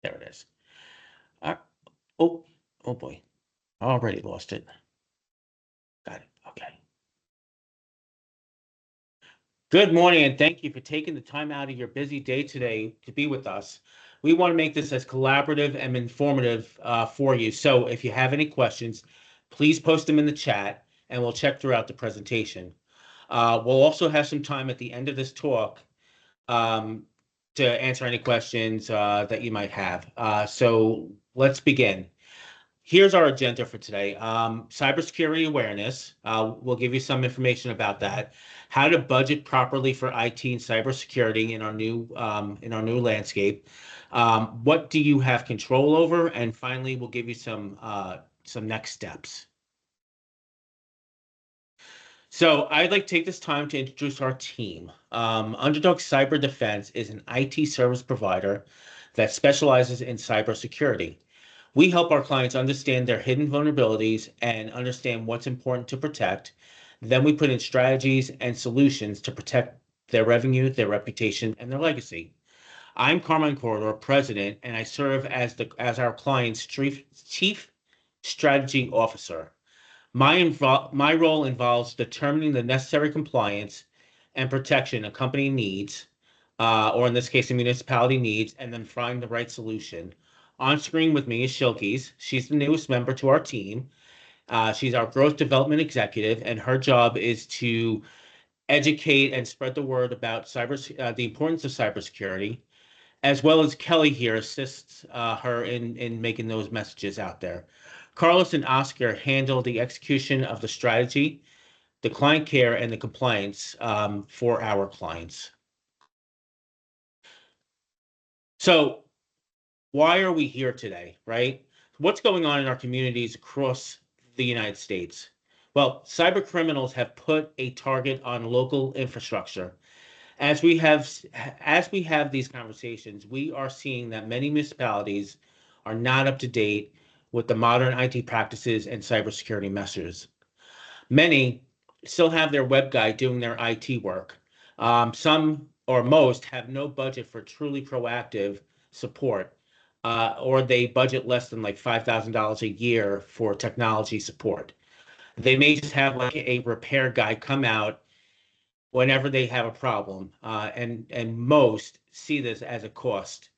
There it is. Uh, oh, oh boy. I already lost it. Got it. Okay. Good morning, and thank you for taking the time out of your busy day today to be with us. We want to make this as collaborative and informative for you. So if you have any questions, please post them in the chat and we'll check throughout the presentation. We'll also have some time at the end of this talk um, to answer any questions that you might have. So let's begin. Here's our agenda for today. Cybersecurity awareness. We'll give you some information about that. How to budget properly for IT and cybersecurity in our new landscape. What do you have control over? And finally, we'll give you some next steps. So I'd like to take this time to introduce our team. Underdog Cyber Defense is an IT service provider that specializes in cybersecurity. We help our clients understand their hidden vulnerabilities and understand what's important to protect. Then we put in strategies and solutions to protect their revenue, their reputation, and their legacy. I'm Carmine Corridor, president, and I serve as our client's chief strategy officer. My role involves determining the necessary compliance and protection a company needs, or in this case, a municipality needs, and then finding the right solution. On screen with me is Shilkes. She's the newest member to our team. She's our growth development executive, and her job is to educate and spread the word about the importance of cybersecurity, as well as Kelly here assists her in making those messages out there. Carlos and Oscar handle the execution of the strategy, the client care, and the compliance for our clients. So why are we here today, right? What's going on in our communities across the United States? Well, cyber criminals have put a target on local infrastructure. As we have as we have these conversations, we are seeing that many municipalities are not up to date with the modern IT practices and cybersecurity measures. Many still have their web guy doing their IT work. Some or most have no budget for truly proactive support, or they budget less than like $5,000 a year for technology support. They may just have like a repair guy come out whenever they have a problem, and most see this as a cost.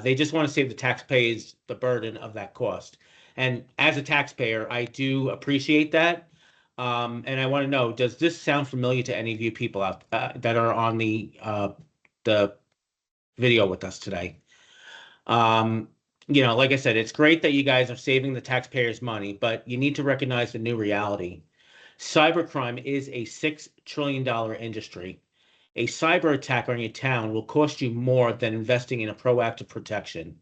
They just want to save the taxpayers the burden of that cost. And as a taxpayer, I do appreciate that. And I want to know, does this sound familiar to any of you people out that are on the video with us today? Like I said, it's great that you guys are saving the taxpayers money, but you need to recognize the new reality. Cybercrime is a $6 trillion industry. A cyber attack on your town will cost you more than investing in a proactive protection.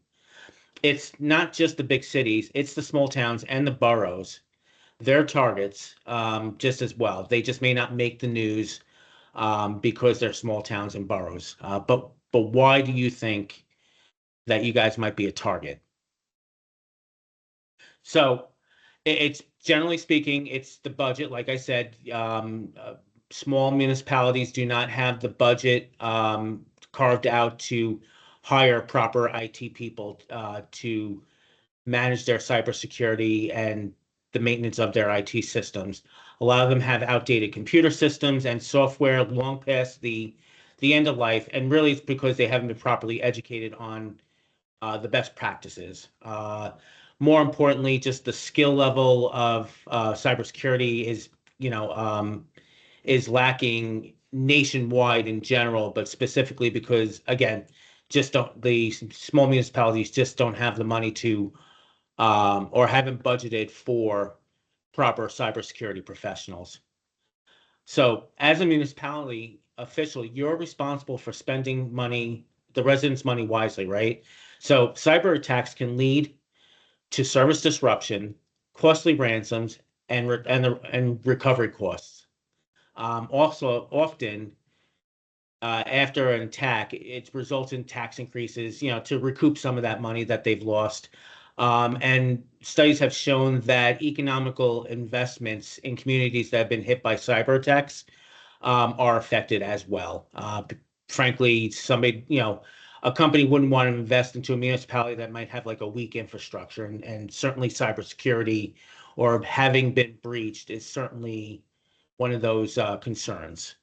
It's not just the big cities, it's the small towns and the boroughs. They're targets just as well. They just may not make the news because they're small towns and boroughs. But why do you think that you guys might be a target? So it's generally speaking, it's the budget. Like I said, small municipalities do not have the budget carved out to hire proper IT people to manage their cybersecurity and the maintenance of their IT systems. A lot of them have outdated computer systems and software long past the end of life, and really it's because they haven't been properly educated on the best practices. More importantly, just the skill level of cybersecurity is lacking nationwide in general, but specifically because again, the small municipalities just don't have the money to or haven't budgeted for proper cybersecurity professionals. So, as a municipality official, you're responsible for spending money, the residents' money wisely, right? So, cyber attacks can lead to service disruption, costly ransoms, and recovery costs. Also, often after an attack, it results in tax increases, to recoup some of that money that they've lost. And studies have shown that economical investments in communities that have been hit by cyber attacks are affected as well. Frankly, a company wouldn't want to invest into a municipality that might have like a weak infrastructure, and certainly cybersecurity or having been breached is certainly one of those concerns.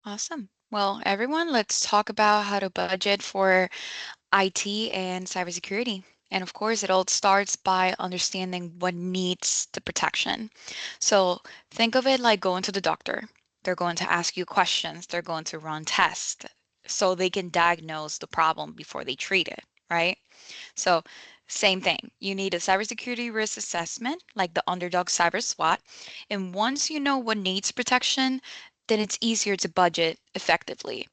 Awesome. Well, everyone, let's talk about how to budget for IT and cybersecurity. And of course, it all starts by understanding what needs the protection. So think of it like going to the doctor. They're going to ask you questions, they're going to run tests so they can diagnose the problem before they treat it, right? So, same thing. You need a cybersecurity risk assessment, like the Underdog Cyber SWOT. And once you know what needs protection, then it's easier to budget effectively.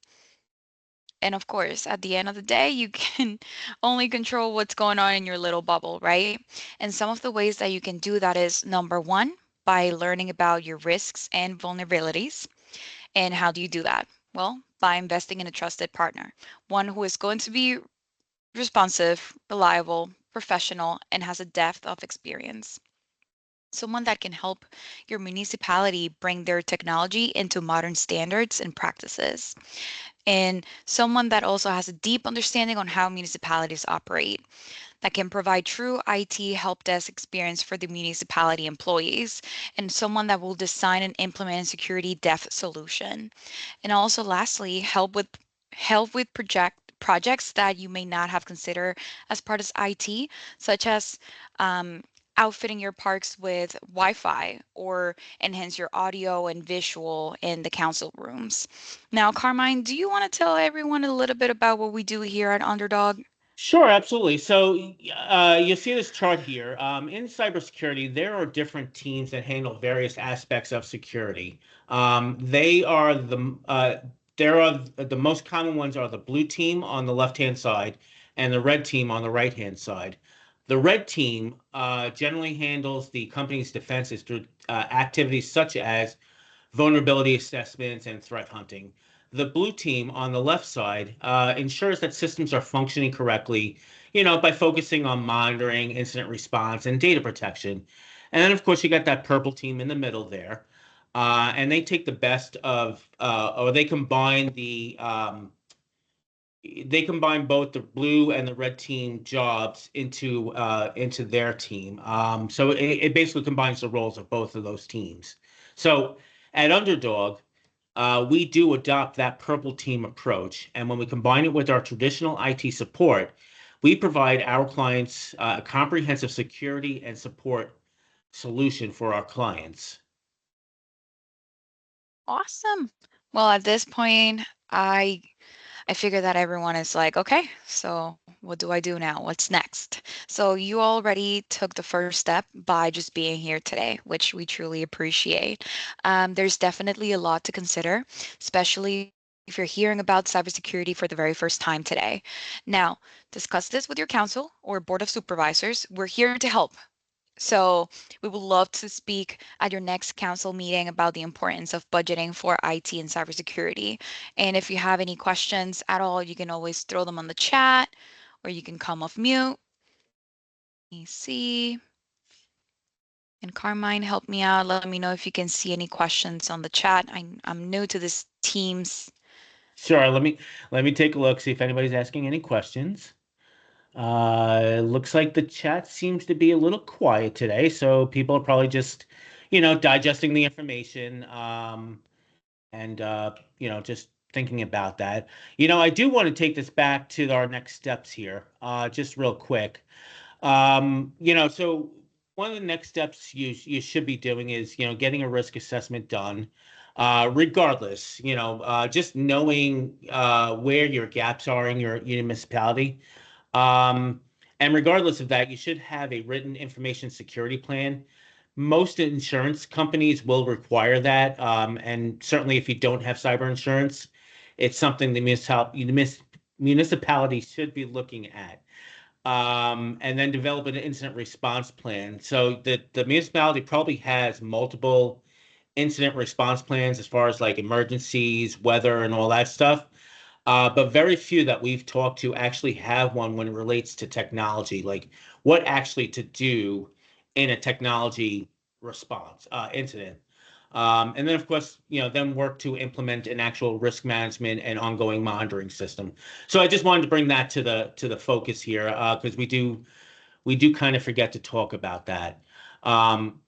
And of course, at the end of the day, you can only control what's going on in your little bubble, right? And some of the ways that you can do that is number one, by learning about your risks and vulnerabilities. And how do you do that? Well, by investing in a trusted partner, one who is going to be responsive, reliable, professional, and has a depth of experience. Someone that can help your municipality bring their technology into modern standards and practices. And someone that also has a deep understanding on how municipalities operate, that can provide true IT help desk experience for the municipality employees, and someone that will design and implement a security depth solution. And also lastly, help with projects that you may not have considered as part of IT, such as um, outfitting your parks with Wi-Fi or enhance your audio and visual in the council rooms. Now, Carmine, do you want to tell everyone a little bit about what we do here at Underdog? Sure, absolutely. So you see this chart here. In cybersecurity, there are different teams that handle various aspects of security. They are there are the most common ones are the blue team on the left-hand side and the red team on the right-hand side. The red team generally handles the company's defenses through activities such as vulnerability assessments and threat hunting. The blue team on the left side ensures that systems are functioning correctly, by focusing on monitoring, incident response, and data protection. And then, of course, you got that purple team in the middle there. And they take the best of, or they combine both the blue and the red team jobs into their team. So it basically combines the roles of both of those teams. So at Underdog, we do adopt that purple team approach, and when we combine it with our traditional IT support, we provide our clients a comprehensive security and support solution for our clients. Awesome. Well, at this point, I figure that everyone is like, okay, so what do I do now? What's next? So you already took the first step by just being here today, which we truly appreciate. There's definitely a lot to consider, especially if you're hearing about cybersecurity for the very first time today. Now, discuss this with your council or board of supervisors. We're here to help. So we would love to speak at your next council meeting about the importance of budgeting for IT and cybersecurity. And if you have any questions at all, you can always throw them on the chat or you can come off mute. Let me see. And Carmine, help me out. Let me know if you can see any questions on the chat. I'm new to this Teams. Sure, let me take a look, see if anybody's asking any questions. It looks like the chat seems to be a little quiet today, so people are probably just, digesting the information, and just thinking about that. I do want to take this back to our next steps here, just real quick. So one of the next steps you should be doing is, getting a risk assessment done. Regardless, just knowing where your gaps are in your municipality. Um, and regardless of that, you should have a written information security plan. Most insurance companies will require that. And certainly if you don't have cyber insurance, it's something the municipality should be looking at. And then develop an incident response plan. So the municipality probably has multiple incident response plans as far as like emergencies, weather, and all that stuff. But very few that we've talked to actually have one when it relates to technology, like what actually to do in a technology response incident. And then, of course, then work to implement an actual risk management and ongoing monitoring system. So I just wanted to bring that to the focus here because we do kind of forget to talk about that.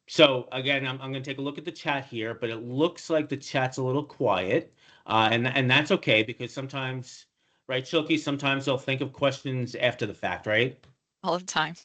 So again, I'm going to take a look at the chat here, but it looks like the chat's a little quiet, and that's okay because sometimes, right, Shilky, sometimes they'll think of questions after the fact, right? all the time.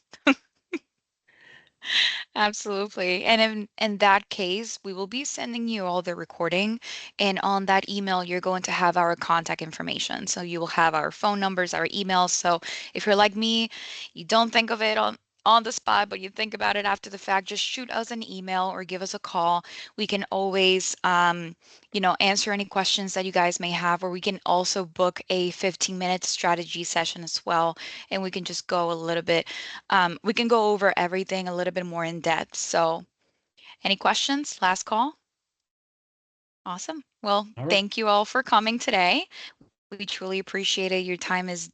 Absolutely. And in that case, we will be sending you all the recording. And on that email, you're going to have our contact information. So you will have our phone numbers, our emails. So if you're like me, you don't think of it on the spot, but you think about it after the fact, just shoot us an email or give us a call. We can always, answer any questions that you guys may have, or we can also book a 15-minute strategy session as well. And we can just go a little bit we can go over everything a little bit more in depth. So, any questions? Last call? Awesome. Well, All right. thank you all for coming today. We truly appreciate it. Your time is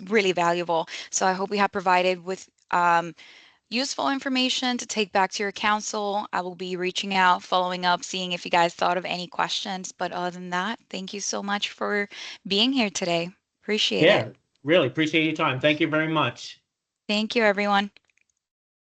really valuable. So, I hope we have provided with useful information to take back to your council. I will be reaching out, following up, seeing if you guys thought of any questions. But other than that, thank you so much for being here today. Appreciate it. Yeah, really appreciate your time. Thank you very much. Thank you, everyone.